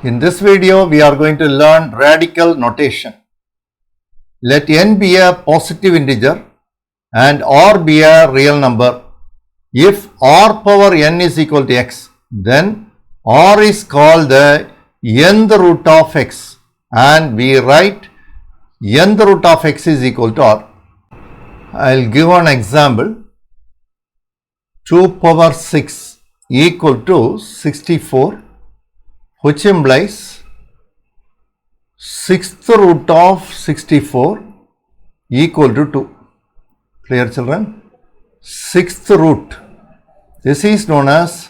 In this video, we are going to learn radical notation. Let n be a positive integer and r be a real number. If r power n is equal to x, then r is called the nth root of x, and we write nth root of x is equal to r. I will give an example. 2 power 6 equal to 64, which implies 6th root of 64 equal to 2. Clear, children? 6th root. This is known as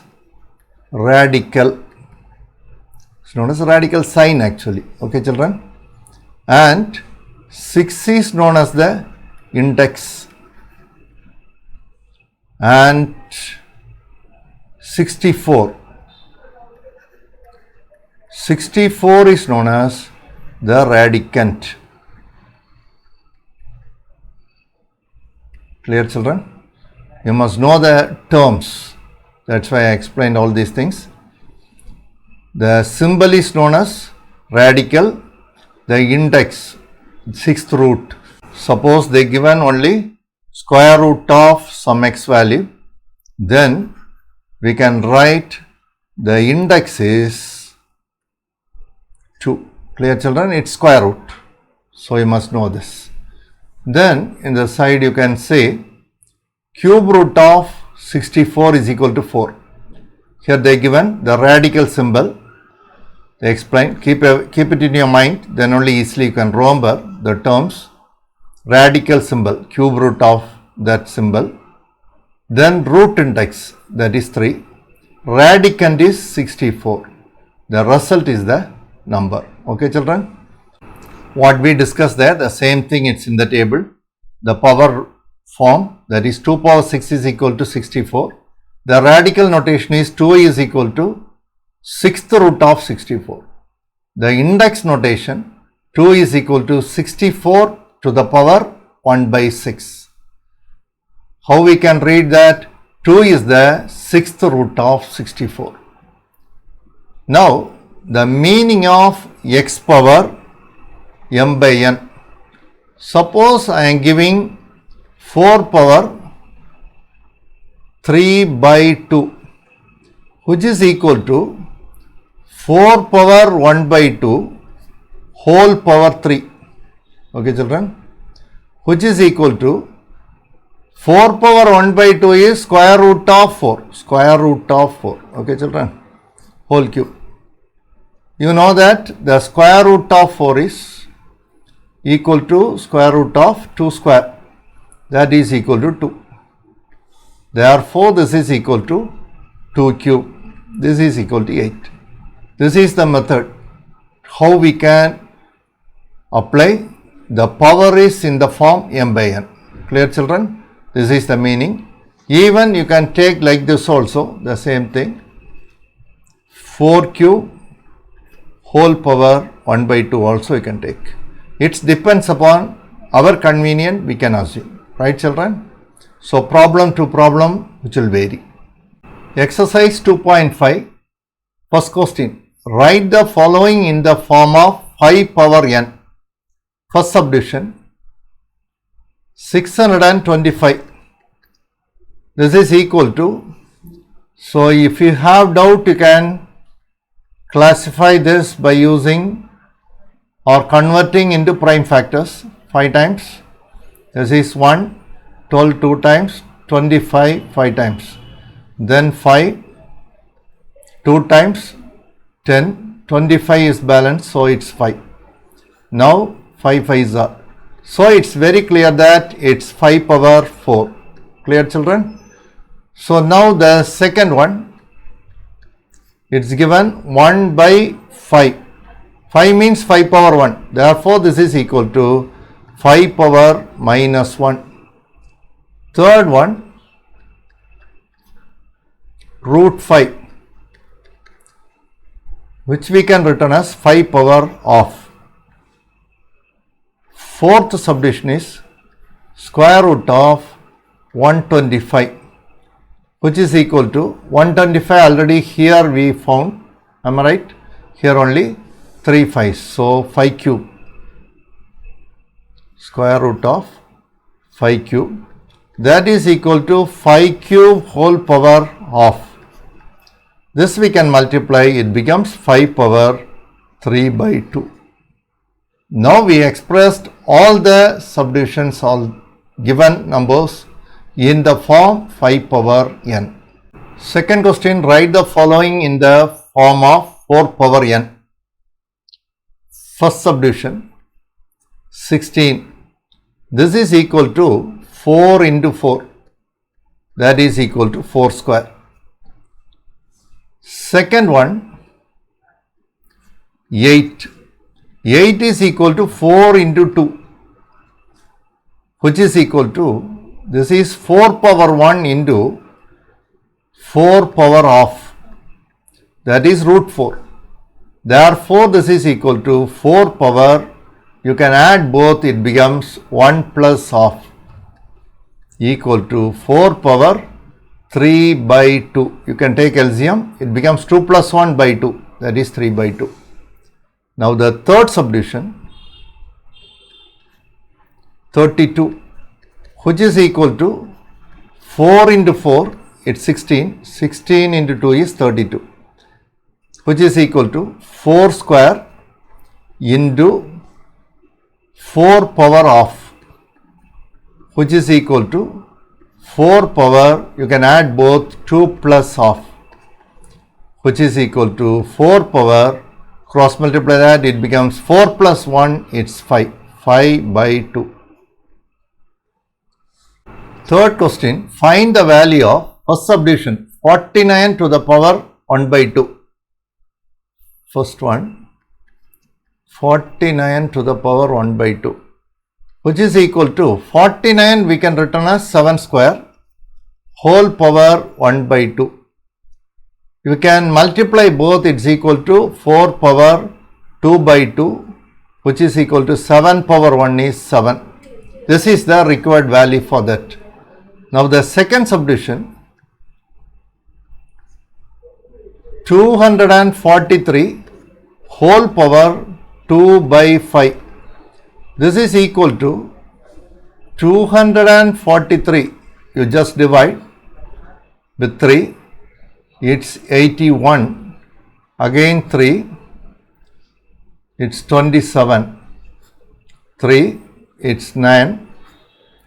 radical. It's known as radical sign actually. Okay, children? And 6 is known as the index. And 64 is known as the radicand. Clear, children? You must know the terms. That's why I explained all these things. The symbol is known as radical. The index, 6th root. Suppose they given only square root of some x value, then we can write the index is 2. Clear, children? It's square root. So you must know this. Then in the side you can say cube root of 64 is equal to 4. Here they given the radical symbol. They explain. Keep it in your mind. Then only easily you can remember the terms. Radical symbol, cube root of that symbol. Then root index, that is 3. Radicand is 64. The result is the number. Okay, children? What we discussed there, the same thing, it's in the table. The power form, that is 2 power 6 is equal to 64. The radical notation is 2 is equal to 6th root of 64. The index notation, 2 is equal to 64 to the power 1 by 6. How we can read that? 2 is the 6th root of 64. Now, the meaning of x power m by n. Suppose I am giving 4 power 3 by 2, which is equal to 4 power 1 by 2 whole power 3. Okay, children? Which is equal to 4 power 1 by 2 is square root of 4. Square root of 4. Okay, children? Whole cube. You know that the square root of 4 is equal to square root of 2 square. That is equal to 2. Therefore, this is equal to 2 cube. This is equal to 8. This is the method how we can apply. The power is in the form m by n. Clear, children? This is the meaning. Even you can take like this also, the same thing. 4 cube whole power 1 by 2 also you can take. It depends upon our convenience, we can assume. Right, children? So problem to problem which will vary. Exercise 2.5. First question. Write the following in the form of 5 power n. First subdivision, 625. This is equal to, so if you have doubt, you can classify this by using or converting into prime factors. 5 times. This is 1, 12 2 times, 25 5 times. Then 5, 2 times, 10, 25 is balanced, so it's 5. Now 5 5s are. So it's very clear that it's 5 power 4. Clear, children? So now the second one, it's given 1 by 5. 5 means 5 power 1. Therefore, this is equal to 5 power minus 1. Third one, root 5, which we can written as 5 power of. Fourth subdivision is square root of 125, which is equal to 125 already here we found. Am I right? here only 3 5s. So 5 cube, square root of 5 cube, that is equal to 5 cube whole power half. This we can multiply, it becomes 5 power 3 by 2. Now we expressed all the subdivisions, all given numbers in the form 5 power n. Second question, write the following in the form of 4 power n. First subdivision, 16. This is equal to 4 into 4. That is equal to 4 square. Second one, 8. 8 is equal to 4 into 2, which is equal to, this is 4 power 1 into 4 power half, that is root 4. Therefore, this is equal to 4 power, you can add both, it becomes 1 plus half, equal to 4 power 3 by 2. You can take LCM, it becomes 2 plus 1 by 2, that is 3 by 2. Now the third subdivision, 32, which is equal to 4 into 4, it's 16, 16 into 2 is 32, which is equal to 4 square into 4 power half, which is equal to 4 power, you can add both, 2 plus half, which is equal to 4 power, cross multiply that, it becomes 4 plus 1, it's 5, 5 by 2. Third question, find the value of first subdivision, 49 to the power 1 by 2. First one, 49 to the power 1 by 2, which is equal to 49 we can written as 7 square whole power 1 by 2. You can multiply both, it's equal to 4 power 2 by 2, which is equal to 7 power 1 is 7. This is the required value for that. Now the second subdivision, 243 whole power 2 by 5. This is equal to 243, you just divide with 3, it's 81, again 3, it's 27, 3, it's 9,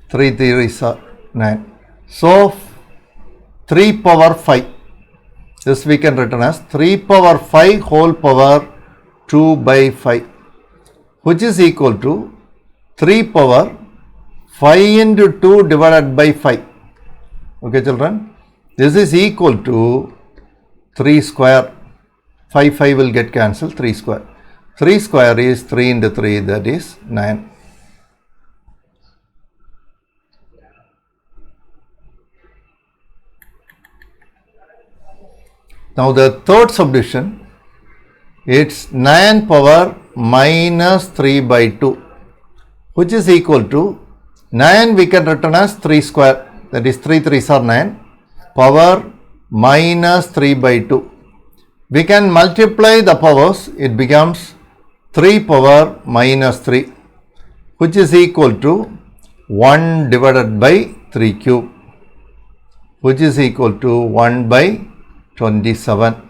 3 3s are 9. So 3 power 5, this we can written as 3 power 5 whole power 2 by 5, which is equal to 3 power 5 into 2 divided by 5. Okay children, this is equal to 3 square, 5 will get cancelled, 3 square. 3 square is 3 into 3, that is 9. Now the third subdivision, it's 9 power minus 3 by 2, which is equal to 9 we can written as 3 square, that is 3 3s are 9, power minus 3 by 2. We can multiply the powers, it becomes 3 power minus 3, which is equal to 1 divided by 3 cube, which is equal to 1 by 27.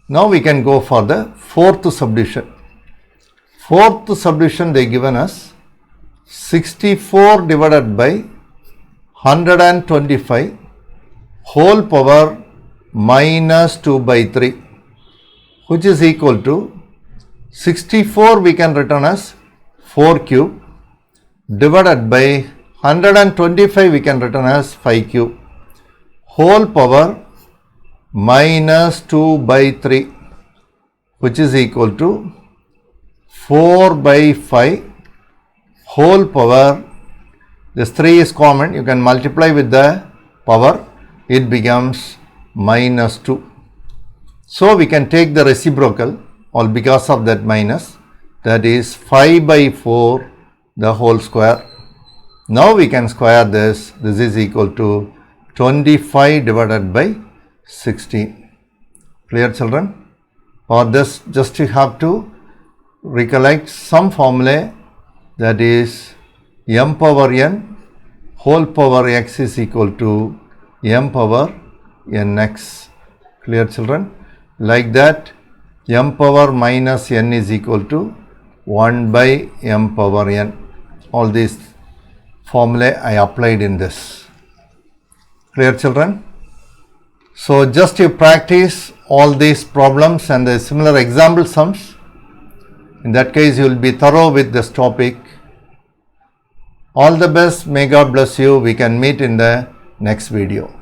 Now we can go for the fourth subdivision. Fourth subdivision they given us 64 divided by 125 whole power minus 2 by 3, which is equal to 64 we can written as 4 cube divided by 125 we can written as 5 cube whole power minus 2 by 3, which is equal to 4 by 5 whole power, this 3 is common, you can multiply with the power, it becomes minus 2. So we can take the reciprocal, all because of that minus, that is 5 by 4 the whole square. Now we can square this, this is equal to 25 divided by 16 Clear, children? For this, just you have to recollect some formulae, that is m power n whole power x is equal to m power nx. Clear, children? Like that, m power minus n is equal to 1 by m power n. All these formulae I applied in this. Clear, children? So just you practice all these problems and the similar example sums. In that case, you will be thorough with this topic. All the best. May God bless you. We can meet in the next video.